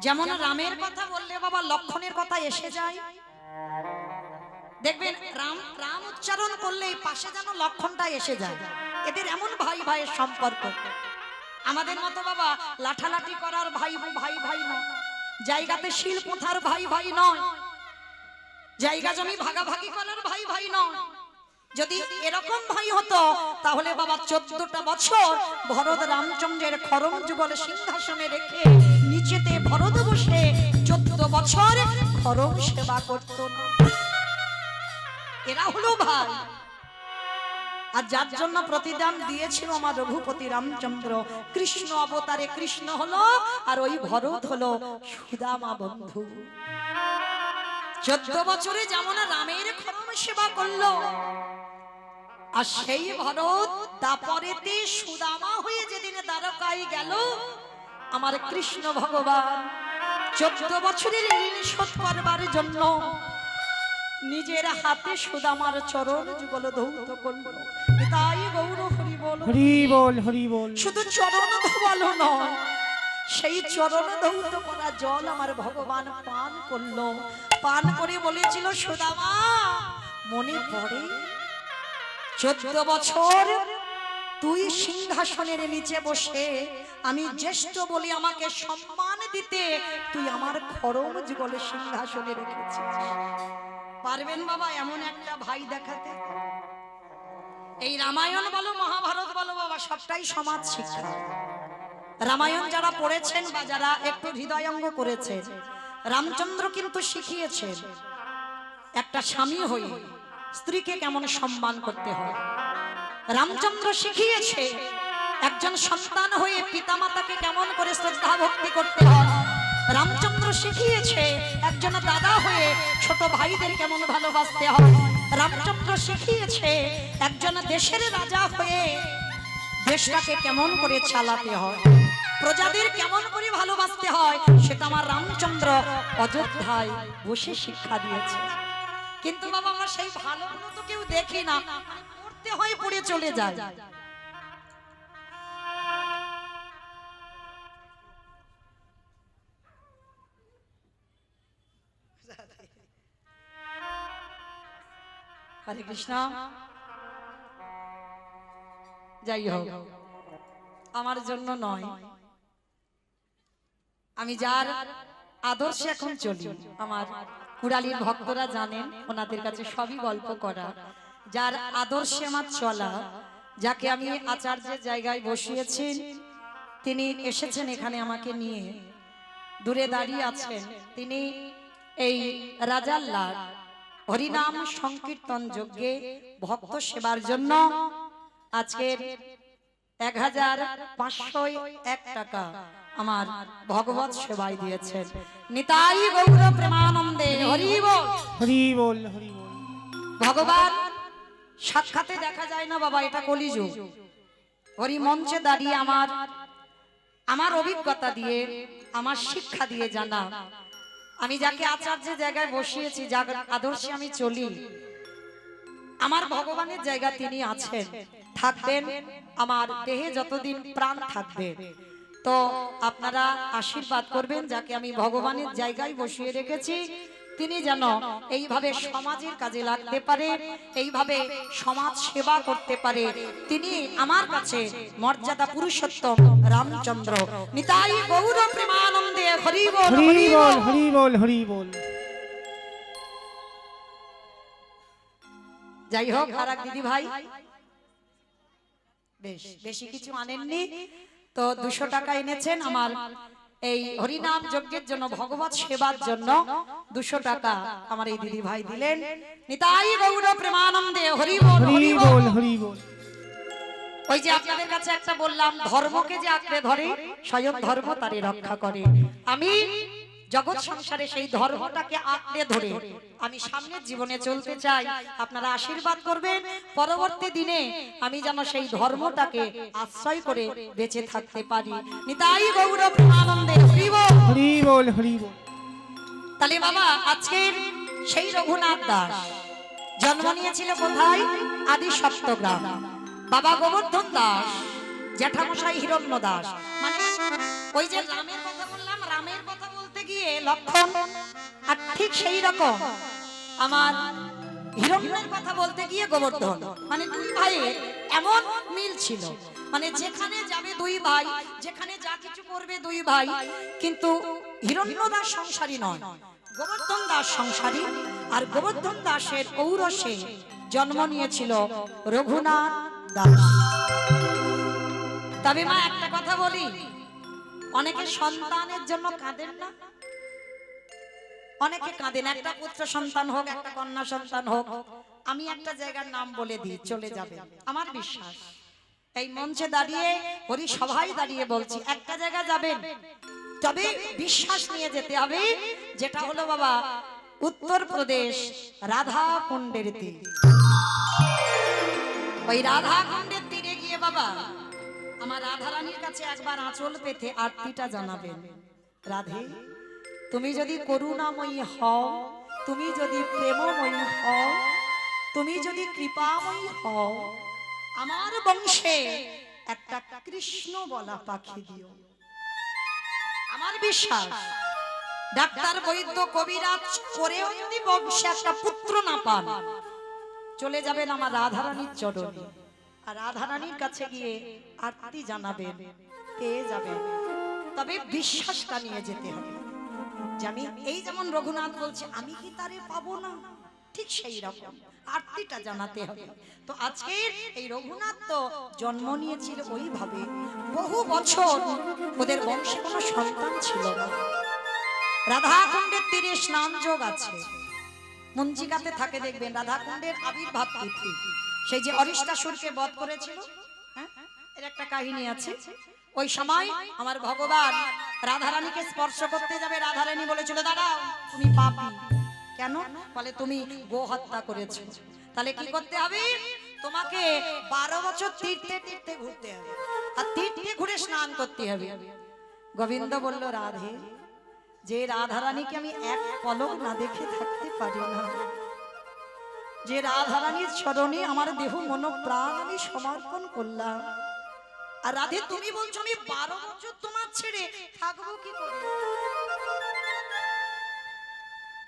যেমন রামের কথা বললে বাবা লক্ষণের কথা এসে যায়। দেখবেন রাম রাম উচ্চারণ করলে পাশে যেন লক্ষণটা এসে যায়। এদের এমন ভাই ভাইয়ের সম্পর্ক। আমাদের মতো বাবা লাঠালাঠি করার ভাই ভাই ভাই নয়, জায়গাতে শিল পোঁথার ভাই ভাই নয়, জায়গা জমি ভাগাভাগি করার ভাই ভাই নয়। যদি এরকম ভাই হতো তাহলে বাবা 14টা বছর ভরত রামচন্দ্রের খড়ম যুগল সিংহাসনে রেখে নিচেতে ভরত বসে 14 বছর খড়ম সেবা করত না। এরা হলো ভাই। আর যার জন্য প্রতিদান দিয়েছিল আমার রঘুপতি রামচন্দ্র, কৃষ্ণ অবতারে কৃষ্ণ হলো, আর ওই ভরত হলো সুদামা বন্ধু। 14 বছরে যেমন রামের খড়ম সেবা করলো, আর সেই ভরত দাপরেতে সুদামা হয়ে যেদিন দ্বারকায় গেল, আমার কৃষ্ণ ভগবান 14 বছরের ঋণ শোধ করবার জন্য নিজের হাতে সুদামার চরণ যুগল ধৌত করলো। তাই গৌর হরি বল হরি বল হরি বল। শুধু চরণ ধোয়ালো নয়, সেই চরণ ধৌত করা জল আমার ভগবান পান করলো। পান করে বলেছিল, সুদামা মনে পড়ে 14 বছর তুই সিংহাসনের নিচে বসে আমি জ্যেষ্ঠ বলে আমাকে সম্মান দিতে তুই আমার খড়ম যুগলে সিংহাসনে রেখেছিস। পারবেন বাবা এমন একটা ভাই দেখাতে? এই রামায়ণ বলো মহাভারত বলো বাবা, সবটাই সমাজ শিক্ষা। রামায়ণ যারা পড়েছেন বা যারা একটু হৃদয়ঙ্গ করেছেন, রামচন্দ্র কিন্তু শিখিয়েছেন একটা স্বামী হয়ে স্ত্রীকে কেমন সম্মান করতে হয়। রামচন্দ্র শিখিয়েছে একজন সন্তান হয়ে পিতামাতাকে কেমন করে শ্রদ্ধা ভক্তি করতে হয়। রামচন্দ্র শিখিয়েছে একজন দাদা হয়ে ছোট ভাইদের কেমন ভালোবাসতে হয়। রামচন্দ্র শিখিয়েছে একজন দেশের রাজা হয়ে দেশটাকে কেমন করে চালাতে হয়, প্রজাদের কেমন করে ভালোবাসতে হয়, সেটা আমার রামচন্দ্র অযোধ্যায় বসে শিক্ষা দিয়েছে। কিন্তু বাবা আমরা সেই ভালোগুলো তো কেউ দেখি না, পড়তে হয় পড়ে চলে যায়। হরে কৃষ্ণ। যাই হোক, আমার জন্য নয়, আমি যার আদর্শে এখন চলি, আমার কুড়ালির ভক্তরা জানেন, ওনাদের কাছে সবই গল্প করা। যার আদর্শে আমার চলা, যাকে আমি আচার্যের জায়গায় বসিয়েছি, তিনি এসেছেন এখানে আমাকে নিয়ে, দূরে দাঁড়িয়ে আছেন। তিনি এই রাজার লাল হরিনাম সংকীর্তন যজ্ঞে ভক্ত সেবার জন্য আজকের 1501 টাকা আমার ভগবত সেবায় দিয়েছেন। নিতাই গৌর প্রেমানন্দে হরি বল হরি বল হরি বল। ভগবান সাক্ষাতে দেখা যায় না বাবা, এটা কলিযুগ। হরি মঞ্চে দাঁড়িয়ে আমার অভিজ্ঞতা দিয়ে, আমার শিক্ষা দিয়ে জানা, আমি যাকে আচার্যের জায়গায় বসিয়েছি, যার আদর্শে আমি চলি, আমার ভগবানের জায়গা তিনি আছেন, থাকবেন আমার দেহে যতদিন প্রাণ থাকবে। তো আপনারা আশীর্বাদ করবেন, যাকে আমি ভগবানের জায়গায় বসিয়ে রেখেছি তিনি যেন এইভাবে সমাজের কাজে লাগতে পারে, এইভাবে সমাজ সেবা করতে পারে। তিনি আমার কাছে মর্যাদা পুরুষোত্তম রামচন্দ্র। নিতাই গৌর প্রেমানন্দে হরি বল হরি বল হরি বল হরি বল। যাই হোক, আর এক দিদি ভাই বেশি কিছু আনেননি, তো 200 টাকা এনেছেন আমার এই হরিনাম যজ্ঞের জন্য, ভগবত সেবার জন্য 200 টাকা আমার এই দিদি ভাই দিলেন। নিতাই গৌর প্রেমানন্দে হরি বল হরি বল হরি বল। ওই যে আপনাদের কাছে একটা বললাম, ধর্মকে যে আঁকড়ে ধরে স্বয়ং ধর্ম তারে রক্ষা করে। আমি জগৎ সংসারে সেই ধর্মটাকে আঁকড়ে ধরে আমি সামনের জীবনে চলতে চাই। আপনারা আশীর্বাদ করবেন, পরবর্তী দিনে আমি যেন সেই ধর্মটাকে আশ্রয় করে বেঁচে থাকতে পারি। নিতাই গৌর প্রেমানন্দে হরি বল হরি বল হরি বল। তাহলে বাবা আজকের সেই রঘুনাথ দাস জন্ম নিয়েছিল কোথায়? আদি সপ্তগ্রাম। বাবা গোবর্ধন দাস, জ্যাঠামশাই হিরণ্য দাস। মানে ওই যে রামের কথা বললাম, রামের কথা বলতে লক্ষণ। আর ঠিক সেই রকম আমার হিরণ্যের কথা বলতে গিয়ে গোবর্ধন, মানে দুই ভাইয়ের এমন মিল ছিল, মানে যেখানে যাবে দুই ভাই, যেখানে যা কিছু করবে দুই ভাই। কিন্তু হিরণ্য দাস সংসারী নয়, গোবর্ধন দাস সংসারী। আর গোবর্ধন দাসের ঔরসে জন্ম নিয়েছিল রঘুনাথ দাস। তবে মা একটা কথা বলি, অনেকে সন্তানের জন্য কাঁদেন না? অনেকে কাঁদেন, একটা পুত্র সন্তান হোক, একটা কন্যা সন্তান হোক। আমি একটা জায়গার নাম বলে দিই, চলে যাবে। আমার বিশ্বাস এই মঞ্চে দাঁড়িয়ে, হরি সভায় দাঁড়িয়ে বলছি, একটা জায়গা যাবেন, তবে বিশ্বাস নিয়ে যেতে হবে, যেটা হলো বাবা উত্তরপ্রদেশ রাধা কুণ্ডের তীর। ওই রাধা কুণ্ডের তীরে গিয়ে বাবা আমার রাধা রানীর কাছে একবার আঁচল পেতে আরতিটা জানাবেন। রাধে, তুমি যদি করুণাময়ী হও, তুমি যদি প্রেমময়ী হও, তুমি যদি কৃপাময়ী হও, আমার বংশে একটা কৃষ্ণ বলা পাখি দিও। আমার বিশ্বাস ডাক্তার বৈদ্য কবিরাজ করেও যদি বংশে একটা পুত্র না পান, চলে যাবেন আমার রাধারানীর চরণে, আর রাধারানীর কাছে গিয়ে আরতি জানাবেন, পেয়ে যাবেন। তবে বিশ্বাসটা নিয়ে যেতে হবে যে আমি এই যেমন রঘুনাথ বলছে, আমি কি তারে পাবো না, ঠিক সেই রকম আরতিটা জানাতে হবে। তো আজকের এই রঘুনাথ তো জন্ম নিয়েছিল ওইভাবে, বহু বছর ওদের বংশে কোনো সন্তান ছিল না। রাধাকুণ্ডের তীরে স্নান যোগ আছে, মঞ্জিকাতে থাকে দেখবেন রাধাকুণ্ডের আবির্ভাব তিথি, সেই যে অরিষ্টাসুরকে বধ করেছিল, হ্যাঁ, এর একটা কাহিনী আছে। ওই সময় আমার ভগবান রাধারানীকে স্পর্শ করতে যাবে, রাধারানী বলেছিল দাঁড়াও, তুমি পাপী। কেন? বলে তুমি গো হত্যা করেছো। তাহলে কি করতে হবে? তোমাকে 12 বছর তীর্থে তীর্থে ঘুরতে হবে, আর তীর্থে ঘুরে স্নান করতে হবে। গোবিন্দ বলল, রাধে, যে রাধারানীকে আমি এক পলক না দেখে থাকতে পারি না, যে রাধারানীর চরণে আমার দেহ মন প্রাণ আমি সমর্পণ করলাম, আর রাধে তুমি বলছো আমি 12 বছর তোমার ছেড়ে থাকবো কি করে?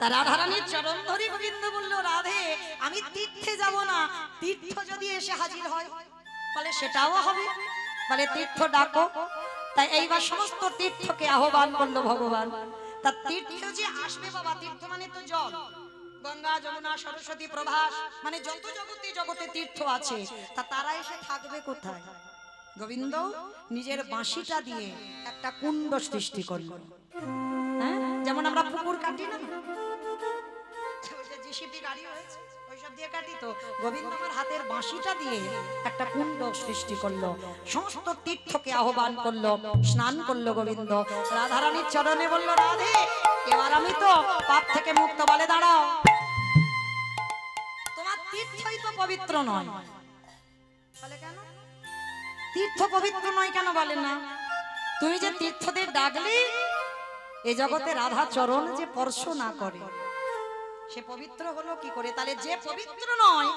তা রাধারানীর চরণ ধরে গোবিন্দ বলল, রাধে, আমি তীর্থে যাব না, তীর্থ যদি এসে হাজির হয় বলে সেটাও হবে, বলে তীর্থ ডাকো। তাই এইবার সমস্ত তীর্থকে আহ্বান করলো ভগবান। তা তীর্থ যে আসবে বাবা, তীর্থ মানে তো জল, গঙ্গা যমুনা সরস্বতী প্রভাস, মানে যত জগতে জগতে তীর্থ আছে, তা তারা এসে থাকবে কোথায়? গোবিন্দ নিজের বাঁশিটা দিয়ে একটা কুণ্ড সৃষ্টি করলো, হ্যাঁ, যেমন আমরা পুকুর কাটি না, জিসিপি গাড়ি হয়েছে ওইসব দিয়ে কাটি, তো গোবিন্দ আমার হাতের বাঁশিটা দিয়ে একটা কুণ্ড সৃষ্টি করলো, সমস্ত তীর্থকে আহ্বান করলো, স্নান করলো গোবিন্দ। রাধারানীর চরণে বলল, রাধে, এবার আমি তো পাপ থেকে মুক্ত। বলে দাঁড়াও, তোমার তীর্থই তো পবিত্র নয়। বলে কেন? তীর্থ পবিত্র নয় কেন বলে না? তুমি যে তীর্থদের ডাকলে, এই জগতে রাধা চরণ যে স্পর্শ না করে সে পবিত্র হলো কি করে? তাহলে যে পবিত্র নয়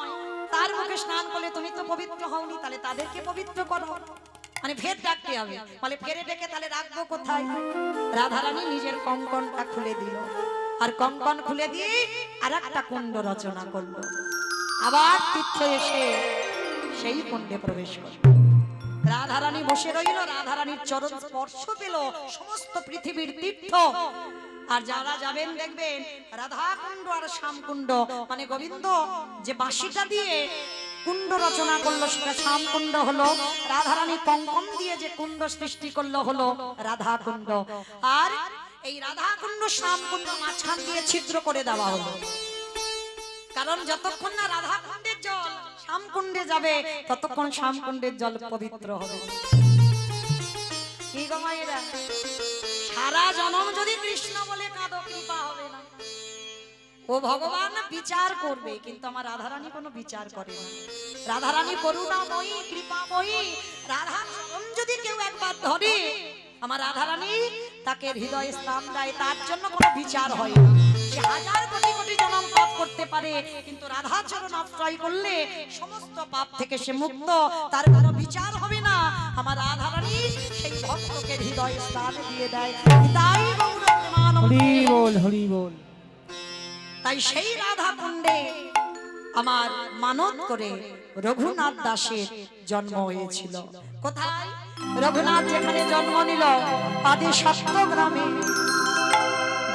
তার মুখে স্নান করলে তুমি তো পবিত্র হওনি, তাহলে তাদেরকে পবিত্র করো, মানে ফের ডাকতে হবে। বলে ফেরে ডেকে তাহলে রাখবো কোথায়? রাধারানী নিজের কঙ্কনটা খুলে দিল, আর কঙ্কন খুলে দিয়ে আর একটা কুণ্ড রচনা করলো, আবার তীর্থ এসে সেই কুণ্ডে প্রবেশ করল। রাধারানী বসে রইল, রাধারানীর চরণ স্পর্শ পেল সমস্ত পৃথিবীর তীর্থ। আর যারা যাবেন দেখবেন রাধাকুণ্ড আর শ্যামকুণ্ড, মানে গোবিন্দ যে বাঁশিটা দিয়ে কুণ্ড রচনা করলো সেটা শ্যামকুণ্ড হলো, রাধারানী কঙ্কন দিয়ে যে কুণ্ড সৃষ্টি করলো হলো রাধাকুণ্ড। আর এই রাধাকুণ্ড শ্যামকুণ্ড মাঝখান দিয়ে ছিদ্র করে দেওয়া হলো, কারণ যতক্ষণ না রাধাকুণ্ডের জল শ্যামকুণ্ডে যাবে ততক্ষণ শ্যামকুণ্ডের জল পবিত্র হবে। কি গো মায়েরা, সারা জনম যদি কৃষ্ণ বলে কাঁদো, কৃপা হবে না। ও ভগবান বিচার করবে, কিন্তু আমার রাধারানী কোনো বিচার করে না। রাধারানী করুণাময়ী, কৃপাময়ী। রাধা যদি কেউ একবার ধরে, আমার রাধারানী তাকে হৃদয়ে স্থান দেয়, তার জন্য কোনো বিচার হয় না। সে হাজার কোটি কোটি জনম পাপ করতে পারে, কিন্তু রাধা চরণ আশ্রয় করলে সমস্ত পাপ থেকে সে মুক্ত, তার কোনো বিচার হবে না। আমার রাধারানী সেই ভক্তকে হৃদয়ে স্থান দিয়ে দেয়। তাই গৌর প্রেমানন্দে বল হরি বল। তাই সেই রাধা কুণ্ডে আমার মানত করে রঘুনাথ দাসের জন্ম হয়েছিল। কোথায়? রঘুনাথ যেখানে জন্ম নিল, আদি সপ্তগ্রামে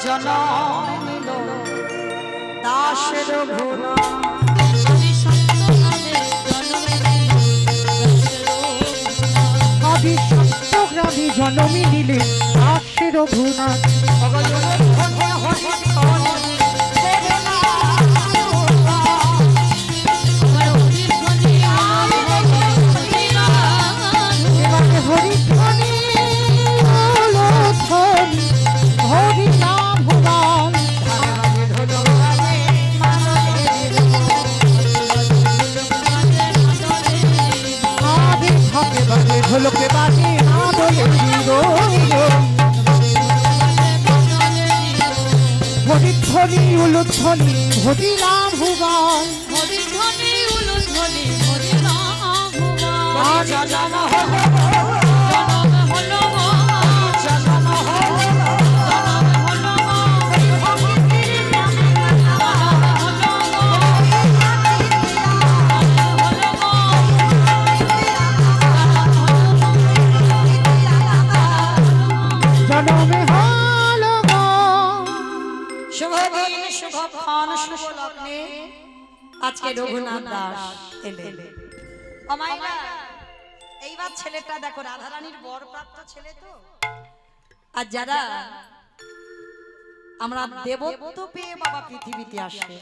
জন্ম নিল দাস রঘুনাথ। আদি সপ্তগ্রামে জন্মে নিলে দাস রঘুনাথ। এবারে হরিধ্বনি হলো ধ্বনি, হরি নাম ভগবান। আবে ঢাকে বাজে ঢোলকে বাজে আদলে হিরো। হরিধ্বনি উলুধ্বনি হরি নাম ভগবান। জনমে হলো গো। শুভ দিন, শুভক্ষণ, শুভ লগ্নে আজকে রঘুনাথ দাস এলেন। ও মাইনা, এইবার ছেলেটা দেখো রাধারানীর বরপ্রাপ্ত ছেলে তো। আর যারা আমরা দেবত্ব পেয়ে বাবা পৃথিবীতে আসে,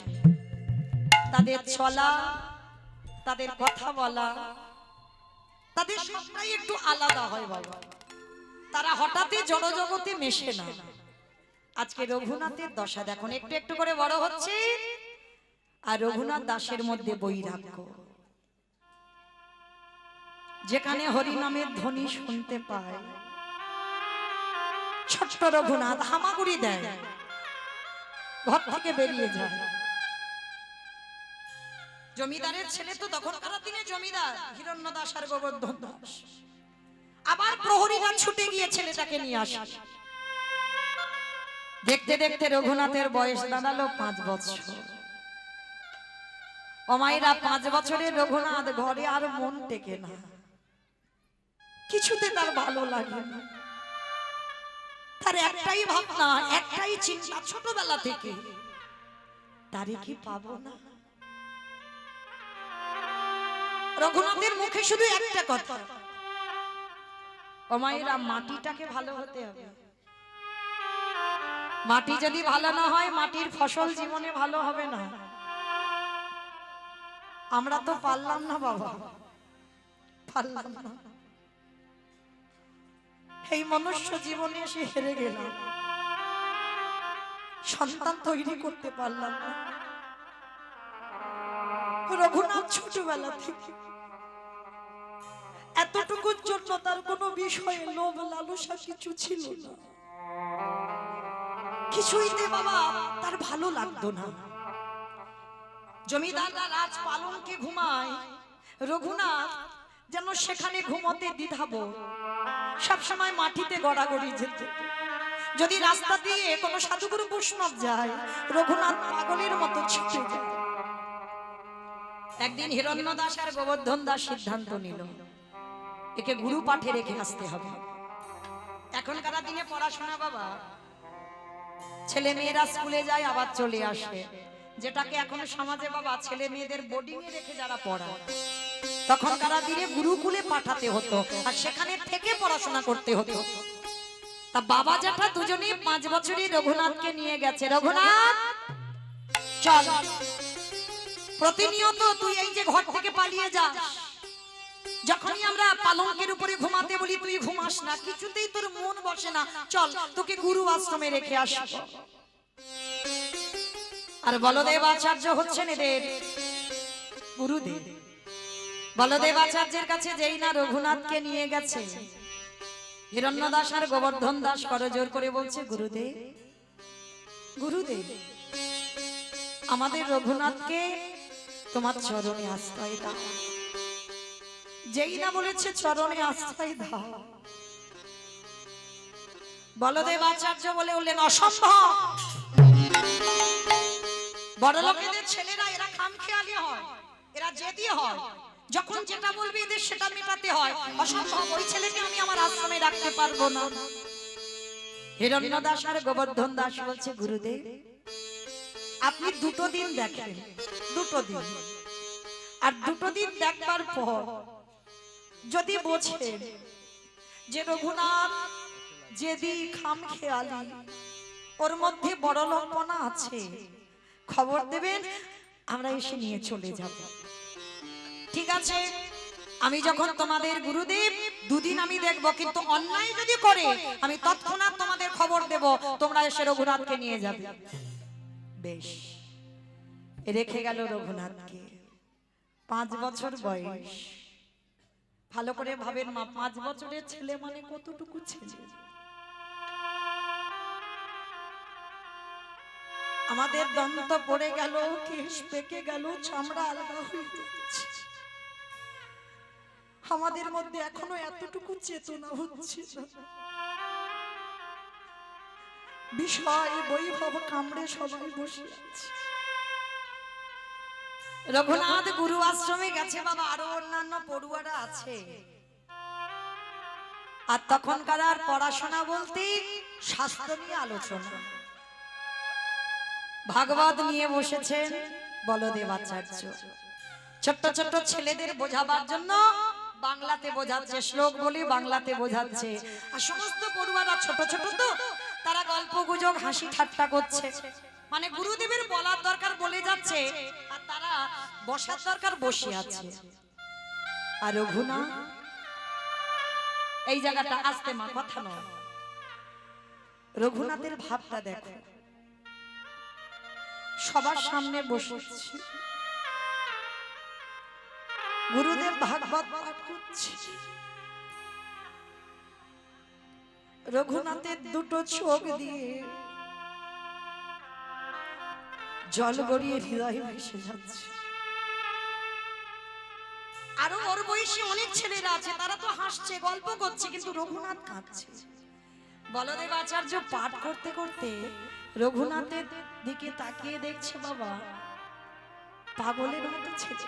তাদের চলা, তাদের কথা বলা, তাদের সবটাই একটু আলাদা হয় বাবা। তারা হঠাৎই জড়জগতে মেশে না। আজকে রঘুনাথের দশা দেখুন, একটু একটু করে বড় হচ্ছে, আর রঘুনাথ দাসের মধ্যে বৈরাগ্য। যেখানে হরি নামের ধ্বনি শুনতে পায়, ছোট্ট রঘুনাথ হামাগুড়ি দেয়, ঘর থেকে বেরিয়ে যায়। জমিদারের ছেলে তো তখনকার দিনে জমিদার হিরণ্য দাস আর গোবর্ধন দাস। আবার প্রহরীরা ছুটে গিয়ে ছেলেটাকে নিয়ে আসে। দেখতে দেখতে রঘুনাথের বয়স দাঁড়ালো 5 বছর। অমাইরা 5 বছরের রঘুনাথ ঘরে আর মন টেকে না, কিছুতে তার ভালো লাগে না। তার একটাই ভাবনা, একটাই চিন্তা ছোটবেলা থেকে, তারে কি পাবো না। রঘুনাথের মুখে শুধু একটা কথা, অমাইরা মাটিটাকে ভালো হতে হবে। মাটি যদি ভালো না হয়, মাটির ফসল জীবনে ভালো হবে না। আমরা তো পারলাম না বাবা, পারলাম না। এই মনুষ্য জীবনে এসে হেরে গেলাম, সন্তান তৈরি করতে পারলাম না। রঘুনাথ ছোটবেলা থেকে এতটুকুর জন্য তার কোনো বিষয়ে লোভ লালসা কিছু ছিল না। কিছুইতে বাবা তার ভালো লাগতো না। জমিদাররা রাজ পালনকে ঘুমায়, রঘুনাথ যেন সেখানে ঘুমোতে দ্বিধাবোধ, সবসময় মাটিতে গড়াগড়ি যেত। যদি রাস্তা দিয়ে কোনো সাধুগুরু বৈষ্ণব যায়, রঘুনাথ পাগলের মতো ছুটে যায়। একদিন হিরণ্য দাস আর গোবর্ধন দাস সিদ্ধান্ত নিল, একে গুরু পাঠে রেখে আসতে হবে। এখনকার দিনে পড়াশোনা বাবা, ছেলে মেয়েরা স্কুলে যায় আবার চলে আসে, যেটাকে এখন সমাজে বাবা ছেলে মেয়েদের বোর্ডিং এ রেখে যারা পড়ায়, তখনকার দিনে গুরুকুলে পাঠাতে হতো, আর সেখানে থেকে পড়াশোনা করতে হতো। তা বাবা জ্যাঠা দুজনেই 5 বছরই রঘুনাথকে নিয়ে গেছে। রঘুনাথ চল, প্রতিনিয়ত তুই এই যে ঘর থেকে পালিয়ে যাস, যখনই আমরা পালঙ্কের উপরে ঘুমাতে বলি তুই ঘুমাস না, কিছুতেই তোর মন বসে না। চল তোকে গুরু আশ্রমে রেখে আসব। আর বলদেব আচার্য হচ্ছেন এদের গুরুদেব। বলদেব আচার্যের কাছে যেই না রঘুনাথকে নিয়ে গেছে, হিরণ্য দাস আর গোবর্ধন দাস করজোর করে বলছে, গুরুদেব গুরুদেব, আমাদের রঘুনাথকে তোমার চরণে আশ্রয় দাও। যেই না বলেছে চরণে আশ্রয় দাও, বলদেব আচার্য বলে উঠলেন, অসম্ভব। বড় লোকেদের ছেলেরা এরা খামখেয়ালি হয়, এরা জেদি হয়, যখন যেটা বলবে এদের সেটা মেটাতে হয়। অসম্ভব, ওই ছেলেকে আমি আমার আশ্রমে রাখতে পারবো না। হিরণ্য দাস আর গোবর্ধন দাস বলছে, গুরুদেব আপনি দুটো দিন দেখেন, দুটো দিন, আর দুটো দিন দেখবার পর যদি বোঝেন যে রঘুনাথ জেদি খামখেয়ালি, ওর মধ্যে বড় লোকপনা আছে, খবর দেবেন, আমরা এসে নিয়ে চলে যাব। ঠিক আছে, আমি যখন তোমাদের গুরুদেব, দুদিন আমি দেখবো, কিন্তু অন্যায় যদি করে আমি তৎক্ষণাৎ তোমাদের খবর দেব, তোমরা এসে রঘুনাথকে নিয়ে যাবে। বেশ, রেখে গেল রঘুনাথকে। 5 বছর বয়স। ভালো করে ভাবেন মা, 5 বছরের ছেলে মানে কতটুকু ছেলে। আমাদের দন্ত পড়ে গেল, কেশ পেকে গেল, চামড়া আলাদা হয়ে যাচ্ছে, আমাদের মধ্যে এখনো এতটুকু চেতনা হচ্ছে না। বিষয় বৈভব কামড়ে সবাই বসে আছে। রঘুনাথ গুরু আশ্রমে গেছে বাবা, আরো অন্যান্য পড়ুয়ারা আছে। আর তখনকার আর পড়াশোনা বলতে শাস্ত্র নিয়ে আলোচনা, ভাগবত নিয়ে বসেছেন বলদেব আচার্য। ছোট্ট ছোট্ট ছেলেদের বোঝাবার জন্য বাংলাতে বোঝাচ্ছে, শ্লোক বলে বাংলাতে বোঝাচ্ছে। আর সমস্ত পড়ুয়ারা ছোট ছোট তো, তারা গল্প গুজব হাসি ঠাট্টা করছে। মানে গুরুদেবের বলার দরকার বলে যাচ্ছে, আর তারা বসার দরকার বসে আছে। আর রঘুনাথ এই জায়গাটা আসতে, মা কথা নয়, রঘুনাথের ভাবটা দেখো, সবার সামনে বসেছি, গুরুদেব ভাগবত পাঠ করছে, রঘুনাথের দুটো চোখ দিয়ে জল গড়িয়ে হৃদয় ভেসে যাচ্ছে। আরো ওর বয়সী অনেক ছেলেরা আছে, তারা তো হাসছে, গল্প করছে, কিন্তু রঘুনাথ কাঁদছে। বলদেব আচার্য পাঠ করতে করতে রঘুনাথের দিকে তাকিয়ে দেখছে, বাবা পাগলের মতো ছেলে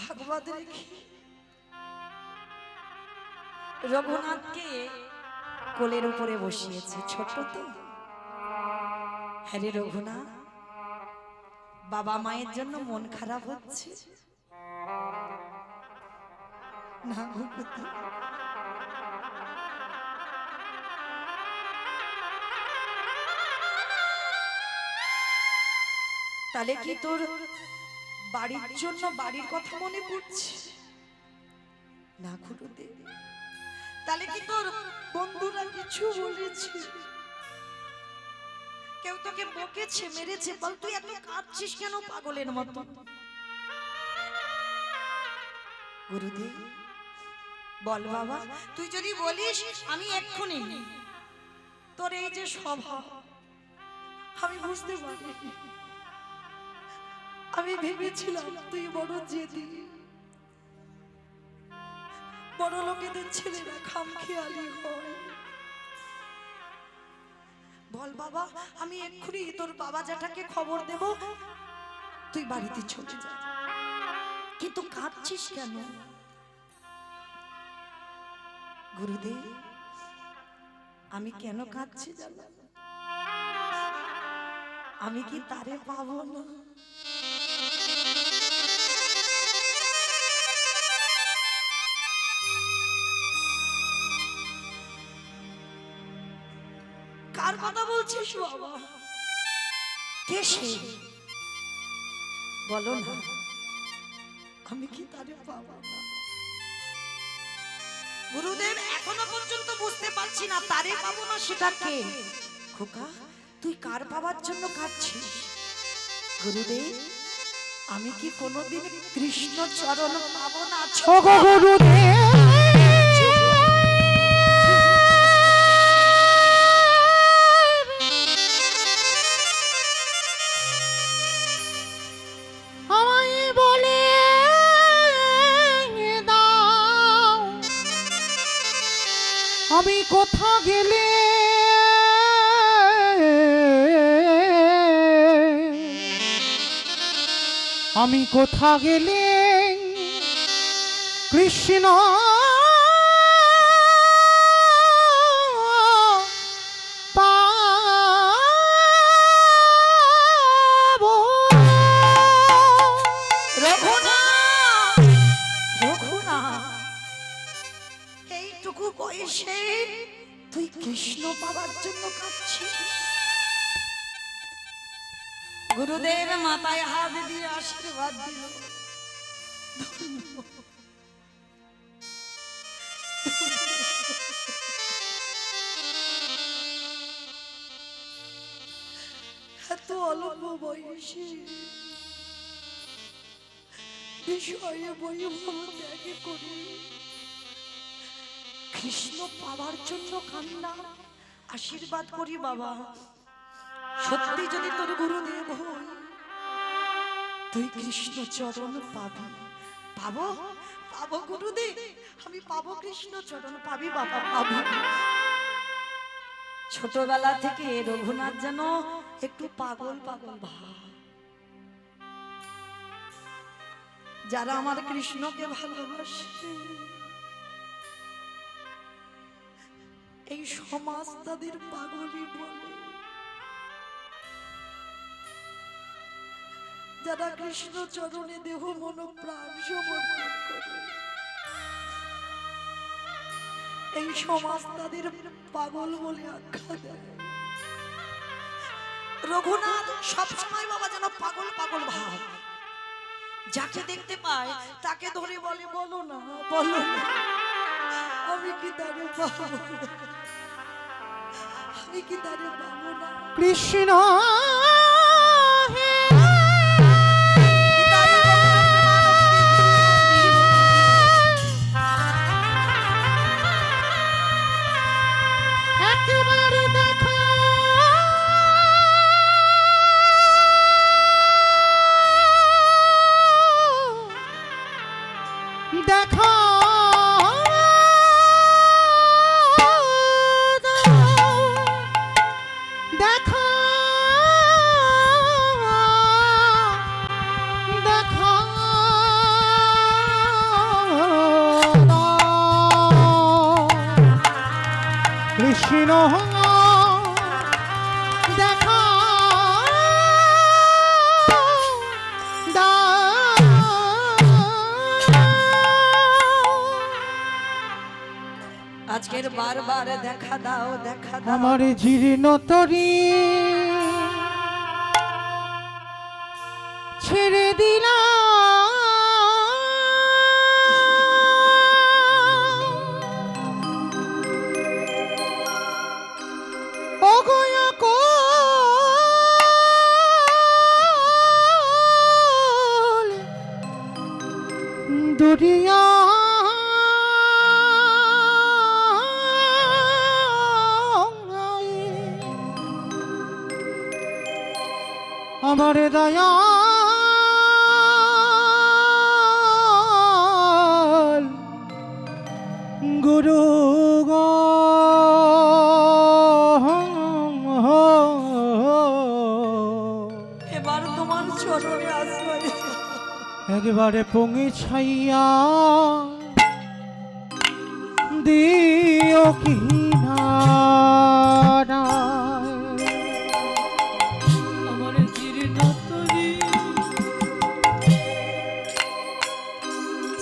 ভাগবত রেখে রঘুনাথকে কোলের উপরে বসিয়েছে। ছোট তো, হ্যাঁ রে রঘুনাথ, বাবা মায়ের জন্য মন খারাপ হচ্ছে না? তাহলে কি তোর বাড়ির জন্য, বাড়ির কথা মনে পড়ছে না গুরুদেব? তাহলে কি তোর বন্ধুরা কিছু বলেছে, কেউ তোকে বকেছে, মেরেছে? বল, তুই এত কাঁদছিস কেন পাগলের মতো? গুরুদেব বল বাবা, তুই যদি বলিস আমি এক্ষুনি, তোর এই যে স্বভাব আমি বুঝতে পারি। আমি ভেবেছিলাম তুই বড় জেদি, বড় লোকেদের ছেলেরা খামখেয়ালি হয়। বল বাবা, আমি এক্ষুনি তোর বাবা জ্যাঠাকে খবর দেব, তুই বাড়িতে চলে যা। কিন্তু কাঁদছিস কেন? গুরুদেব আমি কেন কাঁদছি জানো? আমি কি তারে পাবো না? কার কথা বলছিস বাবা? কে সে? বলো না, আমি কি তারে পাবো না? গুরুদেব এখনো পর্যন্ত বুঝতে পারছি না, তারে পাবো না সেটা কে? খোকা তুই কার পাবার জন্য কাঁদছিস? গুরুদেব আমি কি কোনোদিন কৃষ্ণ চরণ পাবো না? গুরুদেব আমায় বলে দাও আমি কোথা গেলে আমি কোথা গেলে কৃষ্ণ পাবো। রঘুনাথ, রঘুনাথ, এইটুকু বয়সে তুই কৃষ্ণ পাওয়ার জন্য কাঁদছিস? গুরুদেব মাথায় হাত দিয়ে আশীর্বাদ দিল। এত অল্প বয়সে বিষয়ে বৈভব ত্যাগ করে কৃষ্ণ পাওয়ার জন্য কান্না। আশীর্বাদ করি বাবা, সত্যি যদি তোর গুরুদেব হই, তুই কৃষ্ণ চরণ পাবি। পাবো, পাবো গুরুদেব, আমি পাবো কৃষ্ণ চরণ পাবি বাবা, পাবো। ছোটবেলা থেকে রঘুনাথ যেন একটু পাগল পাগল ভাব। যারা আমার কৃষ্ণকে ভালোবাসে, এই সমাজ তাদের পাগলই বলে। যারা কৃষ্ণ চরণে দেহ মন প্রাণ সমর্পণ করে, এই সমাজ তাদের পাগল বলে আখ্যা দেয়। রঘুনাথ সবসময় বাবা যেন পাগল পাগল ভাব। যাকে দেখতে পায় তাকে ধরে বলে, বলো না, বলো না, আমি কি তারে পাবো, আমি কি তারে পাবো না। কৃষ্ণ একেবারে দেখো, দেখো দেখো দেখো কৃষ্ণ দেখা আজকের বারবার দেখা দাও, দেখা দাও। আমার জীর্ণ তরি ছেড়ে দিলাম, দুরিয়া আমার দয়াল গুরু গো, এবার তোমার চরণে আশ্রয় একবারে পৌঁছাইয়া দিও কিনারা। আমার জীর্ণ তরি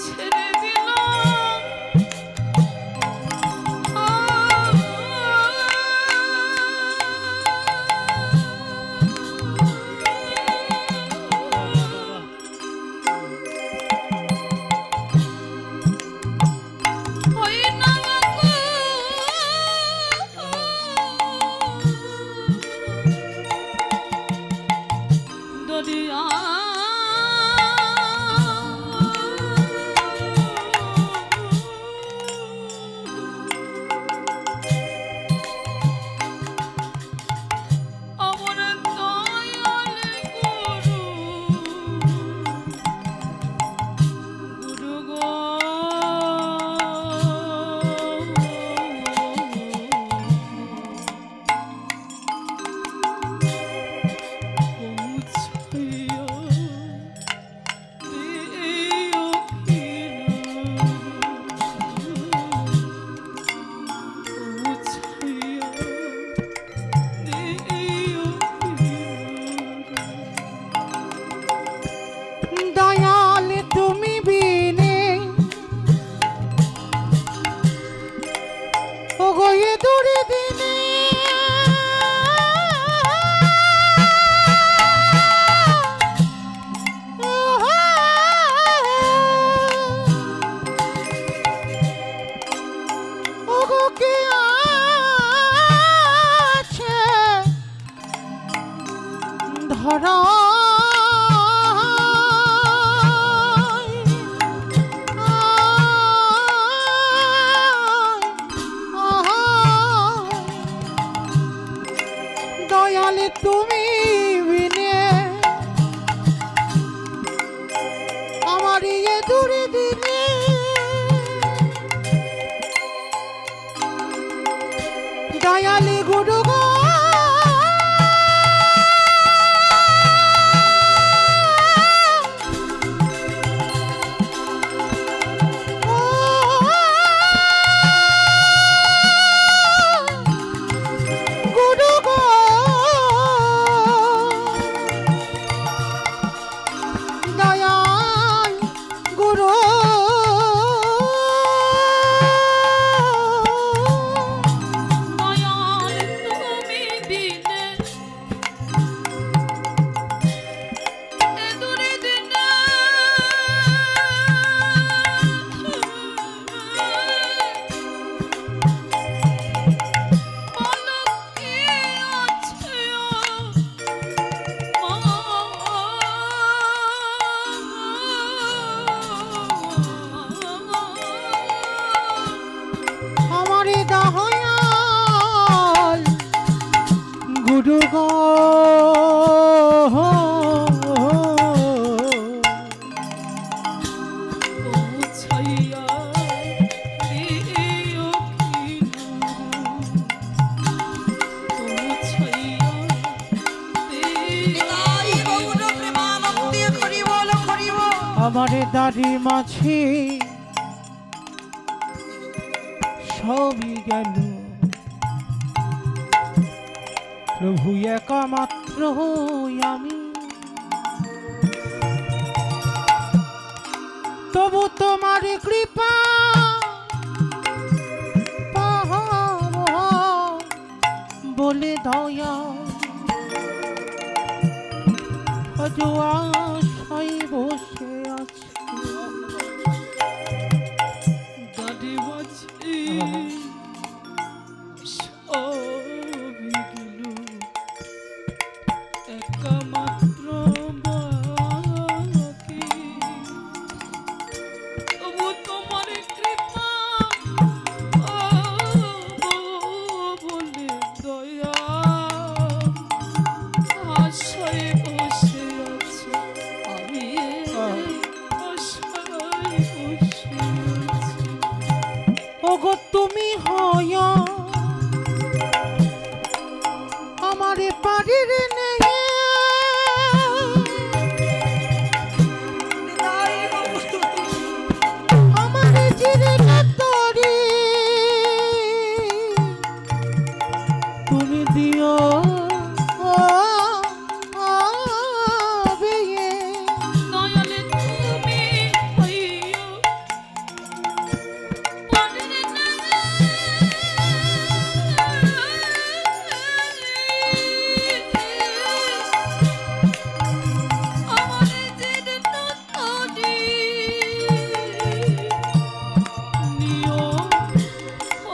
ছেড়ে দিলাম, ওই নামক দয়ালে তুমি বিনে আমার ইয়ে দূরে দিনে দয়ালে গুরু গো গুরু গো দয়াল গুরু দয়াল তুমি বিনে এ দূরে দিনে বলো কি আছে আমারে দয়াল গুরু গো ছাইয়া দিও ছাইয়া নিতাই গৌর প্রেমানন্দে হরি বল হরি বল। আমারে দাড়ি মাছি সবই গেল প্রভু একা মাত্র আমি তবু তোমার কৃপা পাহাড় বলে দয়া আজ আশায় বসে আছি দাদি বাজে সবই গেল একা মাত্র বাকি তবু তোমার কৃপা বলে দয়া আশায় বসে আছি আমি আশায় বসে আছি ওগো তুমি হয় আমারে পারির নেই নিতাই গৌর আমারে জিরে তরি তুমি দিও ও বিয়ে দয়ালে তুমি হইও পরে না আমারে জিদ নতরি নিও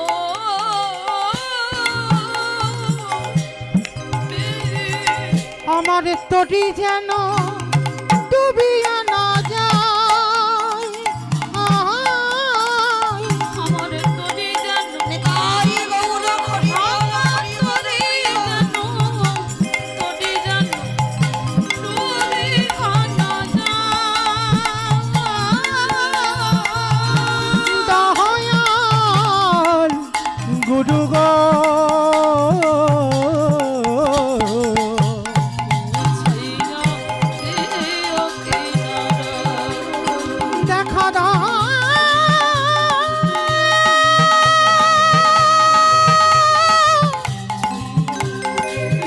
ও আমারে তরি যেন ডুবিয়া না যায় আয় আমারে তরি জানো নিতাই গৌর হরি বল হরি বল। তরি জানো তরি খানা যা দয়াল গুরু গো ছাইয়া দিও কিনারা দেখা দাও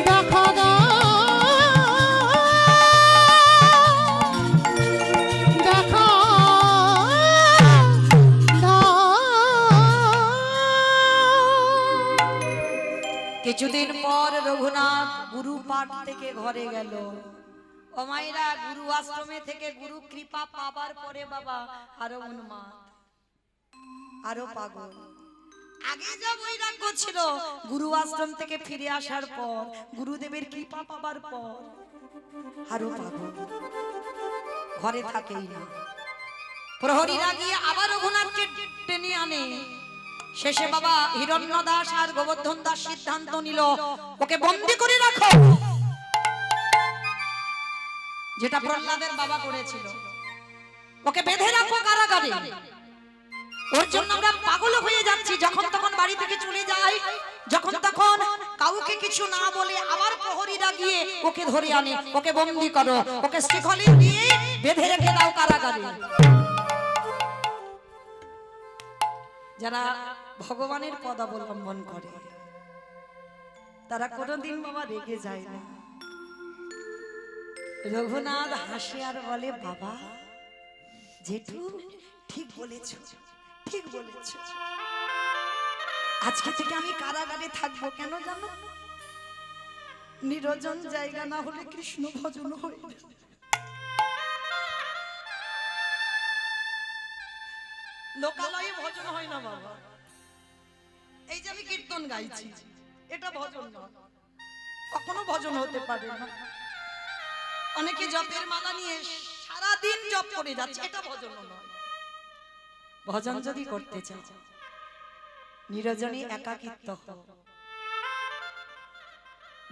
দেখা দাও দেখা কিছুদিন পর রঘুনাথ গুরু পাঠ থেকে ঘরে গেল। ও মায়েরা, গুরু আশ্রমে থেকে গুরু কৃপা পাবার পরে বাবা আরো উন্মাদ, আরো পাগল। আগে যা বৈরাগ্য ছিল, গুরু আশ্রম থেকে ফিরে আসার পর, গুরুদেবের কৃপা পাবার পর আরো পাগল, ঘরে থাকেই না। প্রহরীরা গিয়ে আবার রঘুনাথকে টেনে আনে, শেষে বাবা হিরণ্য দাস আর গোবর্ধন দাস সিদ্ধান্ত নিল ওকে বন্দি করে রাখো, যেটা প্রহ্লাদের বাবা করেছিল। ওকে বেঁধে রাখো কারাগারে। ওর জন্য আমরা পাগল হয়ে যাচ্ছি। যখন তখন বাড়ি থেকে চলে যাই, যখন তখন কাউকে কিছু না বলে আবার প্রহরীরা গিয়ে ওকে ধরে আনে, ওকে বন্দি করো, ওকে শিখলে দিয়ে বেঁধে রেখে দাও কারাগারে। যারা ভগবানের পদ অবলম্বন করে তারা কোনোদিন বাবা রেগে যায় না। রঘুনাথ হাসে আর বলে, বাবা জেঠু ঠিক বলেছ, ঠিক বলেছ। আজকে থেকে আমি কারাগারে থাকবো। কেন জানো? নিরজন জায়গা না হলে কৃষ্ণ ভজন হয় না। লোকালয়ে ভজন হয় না বাবা। এই যে আমি কীর্তন গাইছি, এটা ভজন না, কখনো ভজন হতে পারে না। অনেকে জপের মালা নিয়ে সারাদিন জপ করে যাচ্ছে, এটা ভজন নয়। ভজন যদি করতে চাও নিরজনে একাকিত্ব হও,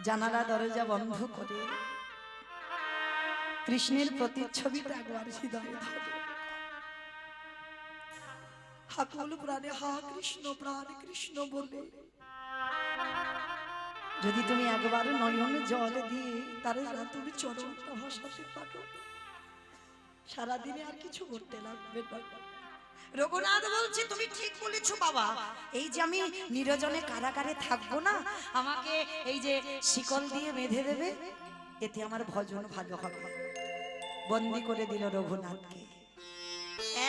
জানালা দরজা বন্ধ করে কৃষ্ণের প্রতিচ্ছবিটা একবার হৃদয়ে ধরো। হাকুল প্রাণে হা কৃষ্ণ, প্রাণ কৃষ্ণ বলে যদি তুমি একবার নয়ন জল দিয়ে তারে তুমি চরণটা ভাসাতে পারো, সারাদিনে আর কিছু করতে লাগবে না। রঘুনাথ বলছে, তুমি ঠিক বলেছো বাবা। এই যে আমি নিরজনে কারাগারে থাকবো না, আমাকে এই যে শিকল দিয়ে বেঁধে দেবে, এতে আমার ভজন ভালো হবে। বন্দি করে দিল রঘুনাথকে।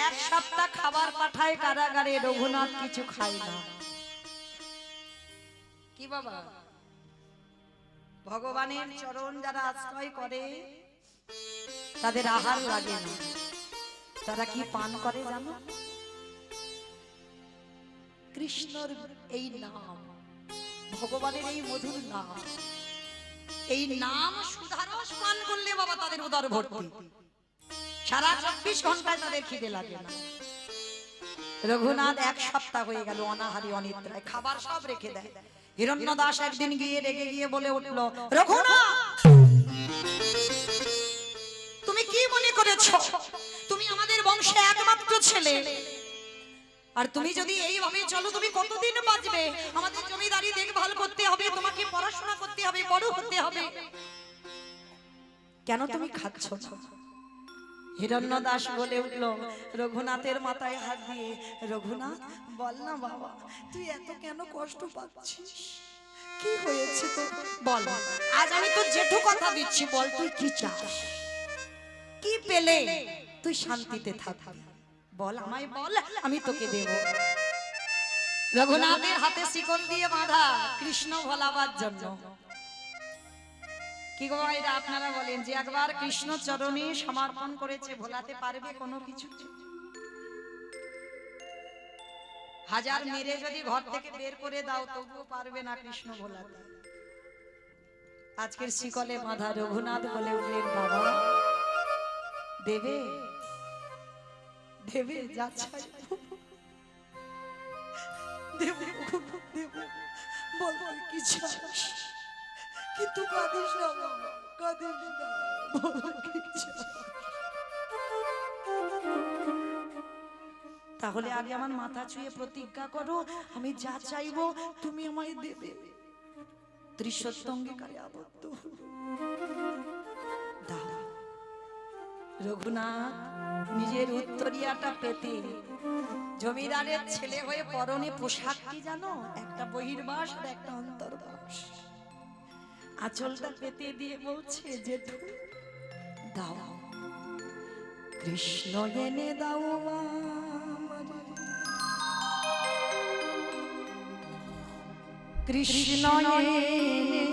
এক সপ্তাহ খাবার পাঠায় কারাগারে, রঘুনাথ কিছু খায় না। কি বাবা, ভগবানের চরণ যারা আশ্রয় করে তাদের আহার লাগে না। তারা কি পান করে জানো? কৃষ্ণর এই নাম, ভগবানের এই মধুর নাম, এই নাম সুধারস পান করলে বাবা তাদের উদর ভর্তি। সারা 24 ঘন্টায় তাদের খিদে লাগে না। রঘুনাথ এক সপ্তাহ হয়ে গেল অনাহারি অনিদ্রায়, খাবার সব রেখে দেয়। হিরণ্য দাস একদিন গিয়ে রেগে গিয়ে বলে উঠল, রঘুনাথ তুমি কি মনে করেছো তুমি আমাদের বংশে একমাত্র ছেলে, আর তুমি যদি এইভাবে চলো তুমি কতদিন বাঁচবে? আমাদের জমিদারি দেখভাল করতে হবে, তোমাকে পড়াশোনা করতে হবে, বড় হতে হবে, কেন তুমি খাচ্ছ না? হিরণ্য দাস বলে উঠল রঘুনাথের মাথায় হাত দিয়ে, রঘুনাথ বল না বাবা, তুই এত কেন কষ্ট পাচ্ছিস? কি হয়েছে তোর বল। আজ আমি তোর জেঠু কথা দিচ্ছি, বল তুই কি চাস, কি পেলে তুই শান্তিতে থাকবি? বল আমায় বল, আমি তোকে দেব। রঘুনাথের হাতে শিকল দিয়ে বাঁধা, কৃষ্ণ ভোলাবার জন্য। কি গো ভাইরা, আপনারা বলেন যে একবার কৃষ্ণ চরণে সমর্পণ করেছে ভোলাতে পারবে কোনো কিছু? হাজার মেরে যদি ঘর থেকে বের করে দাও তবুও পারবে না কৃষ্ণ ভোলাতে। আজকের শিকলে বাঁধা রঘুনাথ বলে উঠলেন, বাবা দেবে, দেবে, যা চাই দেব, দেব, বল বল কি চাস, কিন্তু কাঁদিস না বাবা, কাঁদিস না, বল কি চাস। তাহলে আগে আমার মাথা ছুঁয়ে প্রতিজ্ঞা করো, আমি যা চাইবো তুমি আমায় দেবে। ত্রিসত্য অঙ্গীকারে আবদ্ধ দাও। রঘুনাথ নিজের উত্তরিয়াটা পেতে, জমিদারের ছেলে হয়ে পরনে পোশাক কি জানো? একটা বহির্বাস আর একটা অন্তর্বাস। আঁচলটা পেতে দিয়ে বলছে, জেঠু দাও, কৃষ্ণ এনে দাও কৃষ্ণ এনে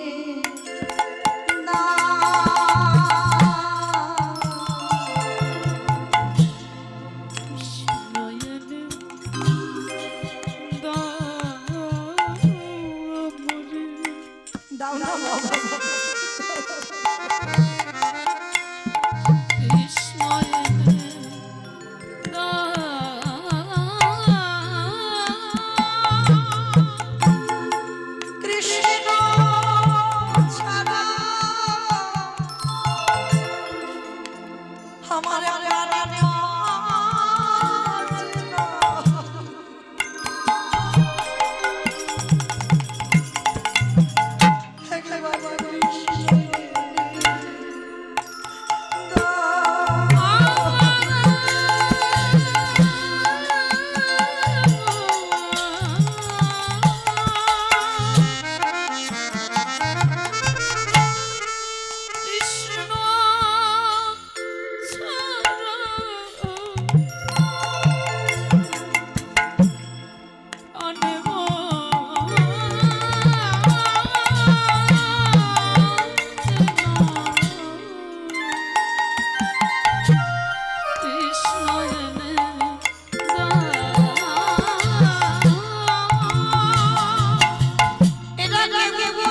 দাও না বাবা।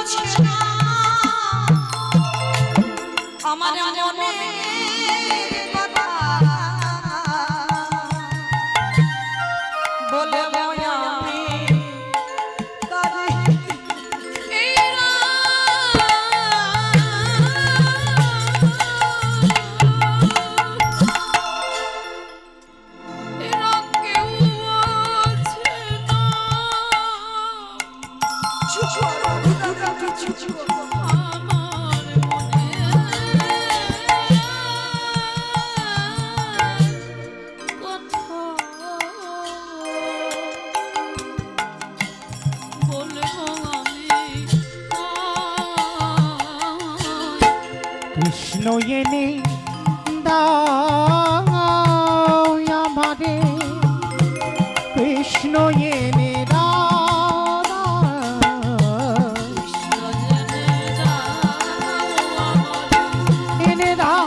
বোঝে না আমার মনে বলে আমি কারে কৃষ্ণ এনে দাও আমারে কৃষ্ণ এনে দাও এনে দাও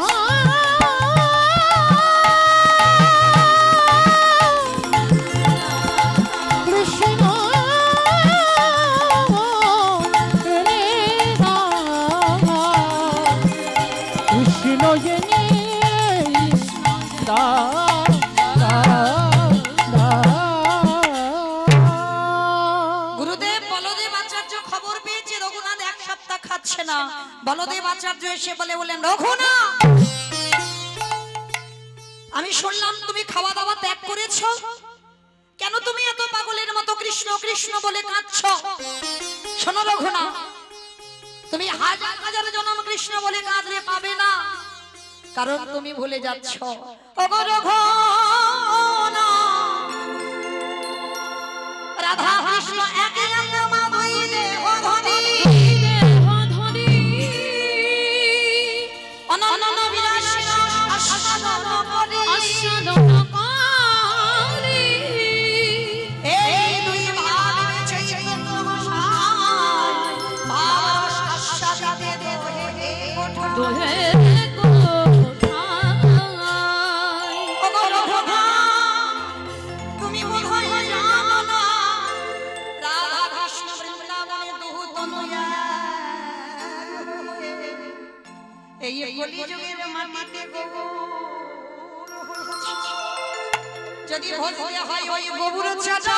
কৃষ্ণ এনে দাও কৃষ্ণ এনে দাও গুরুদেব বলদেব আচার্য খবর পেয়েছে রঘুনাথ এক সপ্তাহ খাচ্ছে না বলদেব আচার্য এসে বলেন রঘুনাথ আমি শুনলাম তুমি খাওয়া দাওয়া ত্যাগ করেছো কেন তুমি এত পাগলের মতো কৃষ্ণ কৃষ্ণ বলে কাঁদছো শোনো রঘুনাথ তুমি হাজার হাজার জনম কৃষ্ণ বলে কাঁদলে পাবে না কারণ তুমি ভুলে যাচ্ছ ওগো রঘুনাথ রাধা কৃষ্ণ একে আত্মা দুই দেহ ধনী অনন্য বিলাসী আস্বাদন করি এই দুই ভাব চৈতন্য গোসাই ভাব আস্বাদে দেহে দোহে ওগো রঘুনাথ তুমি বোধহয় জানো না রাধা কৃষ্ণ বৃন্দাবনে দুহু তনু এই কলিযুগের মাটিতে গোবর যদি ভজতে হয় ওই গোবর চাটা